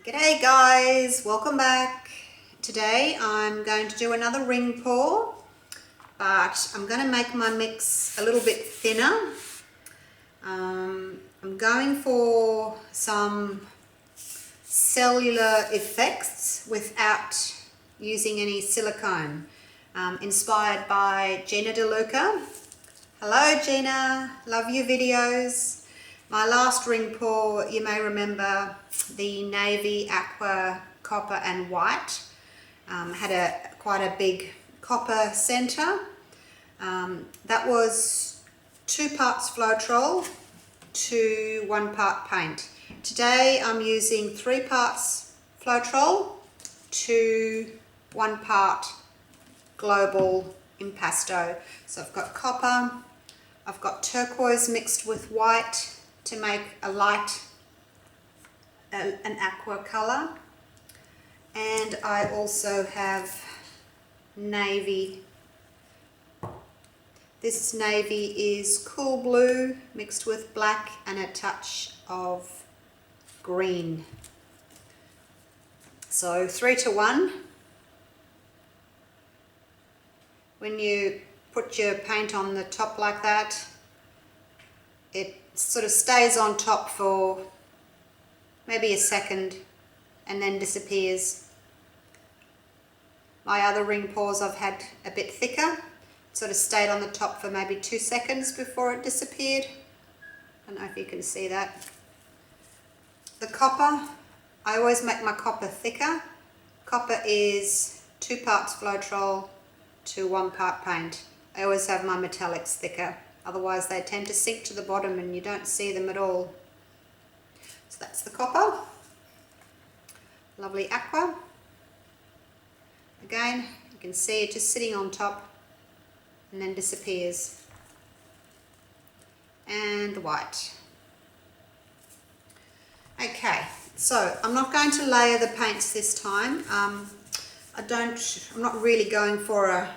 G'day guys, welcome back. Today I'm going to do another ring pour, but I'm going to make my mix a little bit thinner. I'm going for some cellular effects without using any silicone, inspired by Gina DeLuca. Hello Gina, love your videos. My last ring pour, you may remember the navy, aqua, copper and white. Had quite a big copper center. That was 2 parts floetrol to 1 part paint. Today I'm using 3 parts floetrol to 1 part global impasto. So I've got copper, I've got turquoise mixed with white to make a light, an aqua color, and I also have navy. This navy is cool blue mixed with black and a touch of green. So 3 to 1. When you put your paint on the top like that, it sort of stays on top for maybe a second and then disappears. My other ring pours I've had a bit thicker. It sort of stayed on the top for maybe 2 seconds before it disappeared. I don't know if you can see that. The copper, I always make my copper thicker. Copper is 2 parts floetrol to 1 part paint. I always have my metallics thicker. Otherwise they tend to sink to the bottom and you don't see them at all. So that's the copper. Lovely aqua. Again, you can see it just sitting on top and then disappears. And the white. Okay, so I'm not going to layer the paints this time. I'm not really going for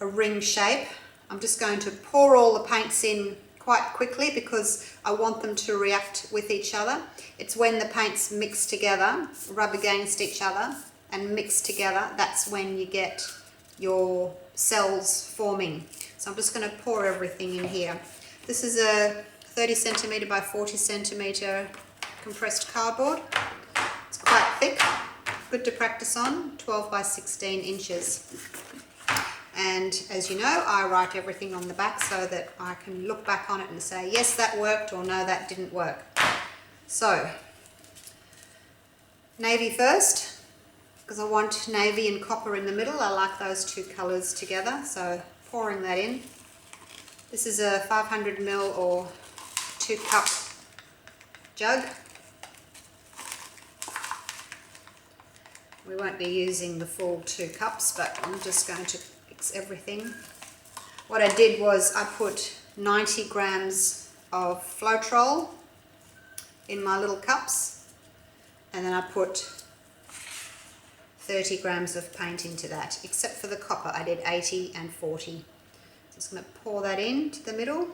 a ring shape. I'm just going to pour all the paints in quite quickly because I want them to react with each other. It's when the paints mix together, rub against each other and mix together, that's when you get your cells forming. So I'm just going to pour everything in here. This is a 30 centimeter by 40 centimeter compressed cardboard. It's quite thick, good to practice on, 12 by 16 inches. And as you know, I write everything on the back so that I can look back on it and say, yes, that worked, or no, that didn't work. So, navy first, because I want navy and copper in the middle. I like those 2 colours together, so pouring that in. This is a 500 ml or 2 cup jug. We won't be using the full 2 cups, but I'm just going to mix everything. What I did was I put 90 grams of floetrol in my little cups, and then I put 30 grams of paint into that, except for the copper I did 80 and 40. Just going to pour that into the middle.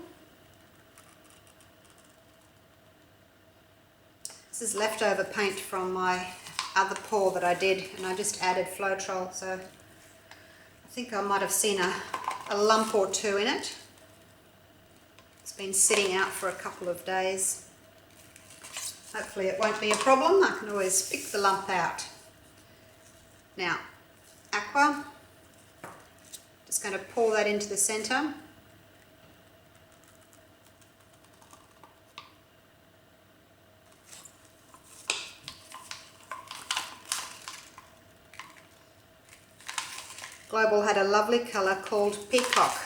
This is leftover paint from my other pour that I did, and I just added floetrol, so I think I might have seen a lump or 2 in it. It's been sitting out for a couple of days. Hopefully it won't be a problem. I can always pick the lump out. Now, aqua, just going to pour that into the centre. Global had a lovely colour called Peacock.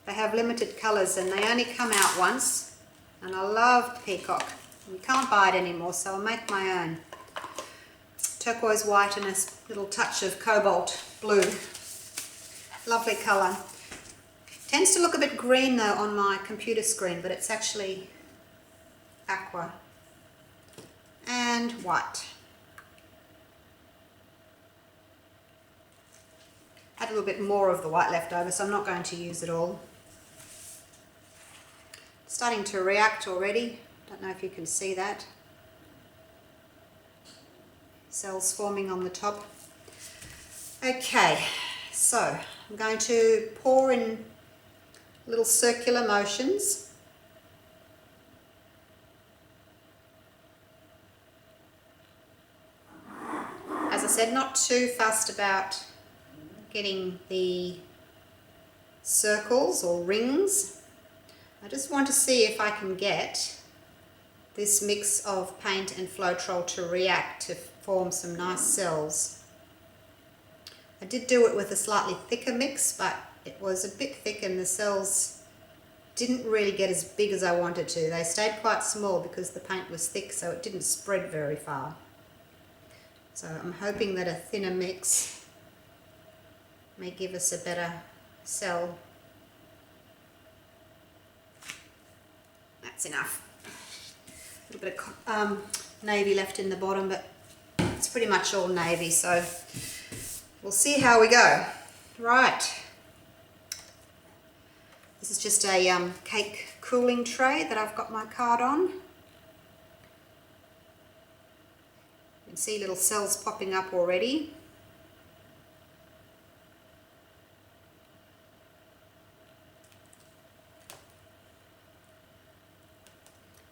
They have limited colours and they only come out once, and I love Peacock. You can't buy it anymore, so I'll make my own. Turquoise white and a little touch of cobalt blue. Lovely colour. Tends to look a bit green though on my computer screen, but it's actually aqua and white. Had a little bit more of the white left over, so I'm not going to use it all. Starting to react already. Don't know if you can see that. cells forming on the top. Okay, so I'm going to pour in little circular motions. As I said, not too fussed about getting the circles or rings. I just want to see if I can get this mix of paint and floetrol to react to form some nice cells. I did do it with a slightly thicker mix, but it was a bit thick and the cells didn't really get as big as I wanted to. They stayed quite small because the paint was thick, so it didn't spread very far. So I'm hoping that a thinner mix may give us a better cell. That's enough. A little bit of navy left in the bottom, but it's pretty much all navy, so we'll see how we go. Right. This is just a cake cooling tray that I've got my card on. You can see little cells popping up already.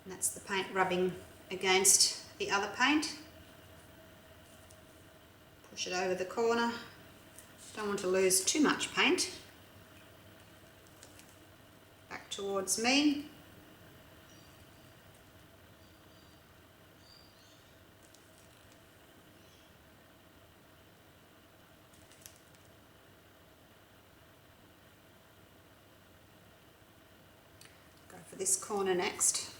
And that's the paint rubbing against the other paint. Push it over the corner. Don't want to lose too much paint. Back towards me. Go for this corner next.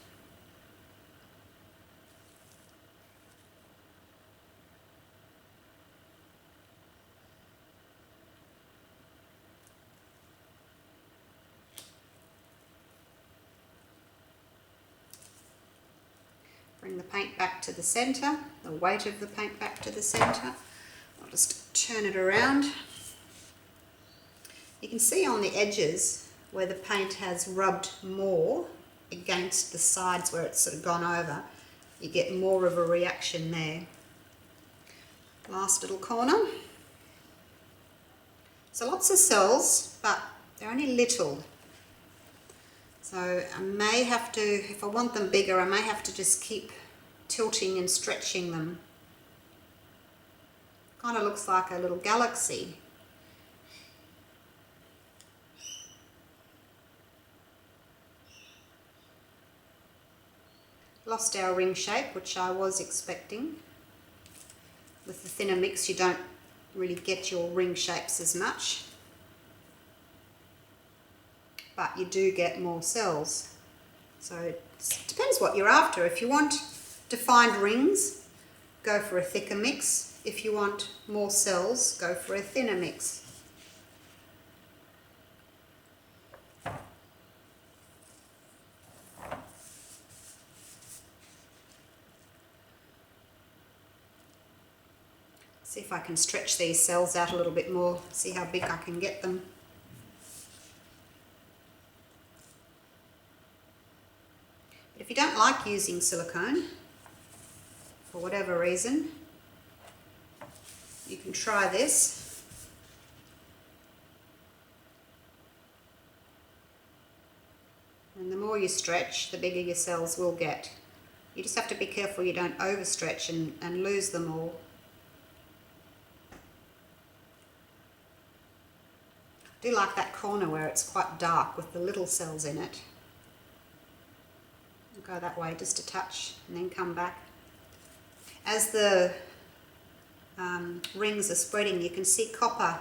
Bring the paint back to the centre, the weight of the paint back to the centre. I'll just turn it around. You can see on the edges where the paint has rubbed more against the sides where it's sort of gone over. You get more of a reaction there. Last little corner. So lots of cells, but they're only little. So I may have to, if I want them bigger, I may have to just keep tilting and stretching them. Kind of looks like a little galaxy. Lost our ring shape, which I was expecting. With the thinner mix, you don't really get your ring shapes as much. But you do get more cells. So it depends what you're after. If you want defined rings, go for a thicker mix. If you want more cells, go for a thinner mix. See if I can stretch these cells out a little bit more, see how big I can get them. But if you don't like using silicone, for whatever reason, you can try this. And the more you stretch, the bigger your cells will get. You just have to be careful you don't overstretch and lose them all. I do like that corner where it's quite dark with the little cells in it. I'll go that way just a touch and then come back. As the rings are spreading, you can see copper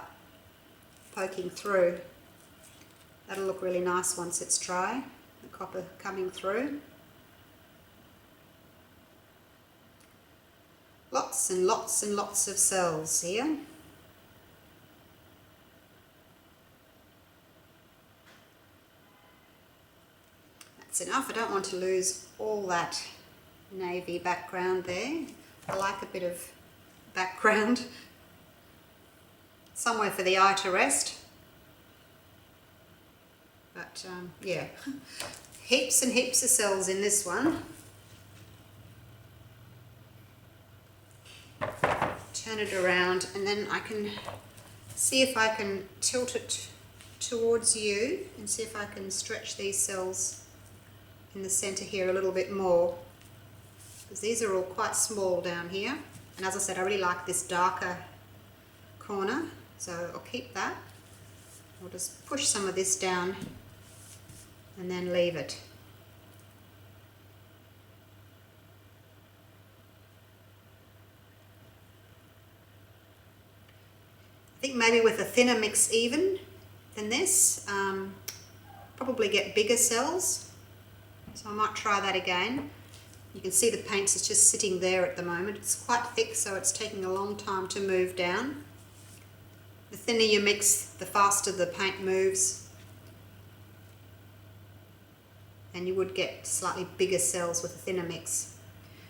poking through. That'll look really nice once it's dry, the copper coming through. Lots and lots and lots of cells here. That's enough. I don't want to lose all that navy background there. I like a bit of background. Somewhere for the eye to rest. But yeah, heaps and heaps of cells in this one. turn it around, and then I can see if I can tilt it towards you and see if I can stretch these cells in the center here a little bit more, because these are all quite small down here. And as I said, I really like this darker corner, so I'll keep that. I'll just push some of this down and then leave it. I think maybe with a thinner mix even than this, probably get bigger cells. So I might try that again. You can see the paint is just sitting there at the moment. It's quite thick, so it's taking a long time to move down. The thinner you mix, the faster the paint moves. And you would get slightly bigger cells with a thinner mix.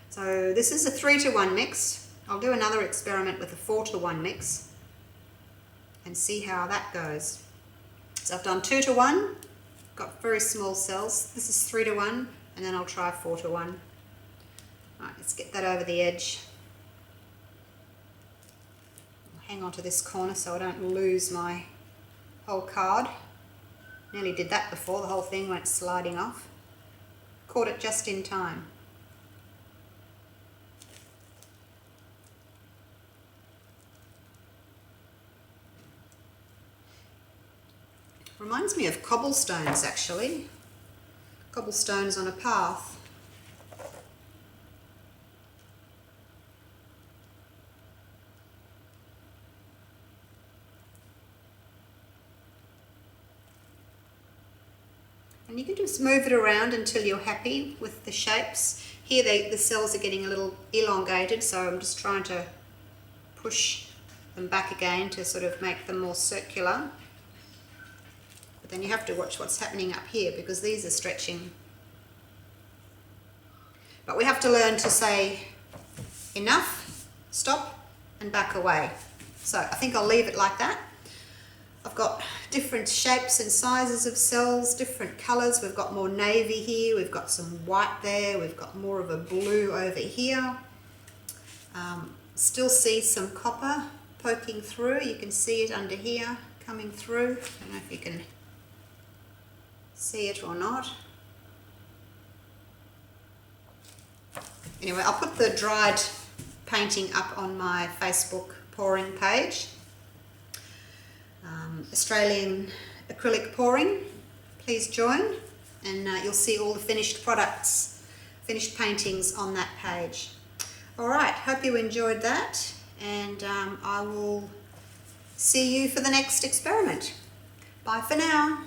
So this is a 3-to-1 mix. I'll do another experiment with a 4-to-1 mix and see how that goes. So I've done 2-to-1, got very small cells. This is 3-to-1, and then I'll try 4-to-1. Right, let's get that over the edge. I'll hang on to this corner so I don't lose my whole card. Nearly did that before, the whole thing went sliding off. Caught it just in time. Reminds me of cobblestones actually. Cobblestones on a path. And you can just move it around until you're happy with the shapes. Here the cells are getting a little elongated, so I'm just trying to push them back again to sort of make them more circular. But then you have to watch what's happening up here because these are stretching. But we have to learn to say enough, stop, and back away. So I think I'll leave it like that. I've got different shapes and sizes of cells, different colours. We've got more navy here, we've got some white there, we've got more of a blue over here. Still see some copper poking through. You can see it under here coming through. I don't know if you can see it or not. Anyway, I'll put the dried painting up on my Facebook pouring page. Australian acrylic pouring. Please join, and you'll see all the finished products, finished paintings on that page. Alright, hope you enjoyed that, and I will see you for the next experiment. Bye for now.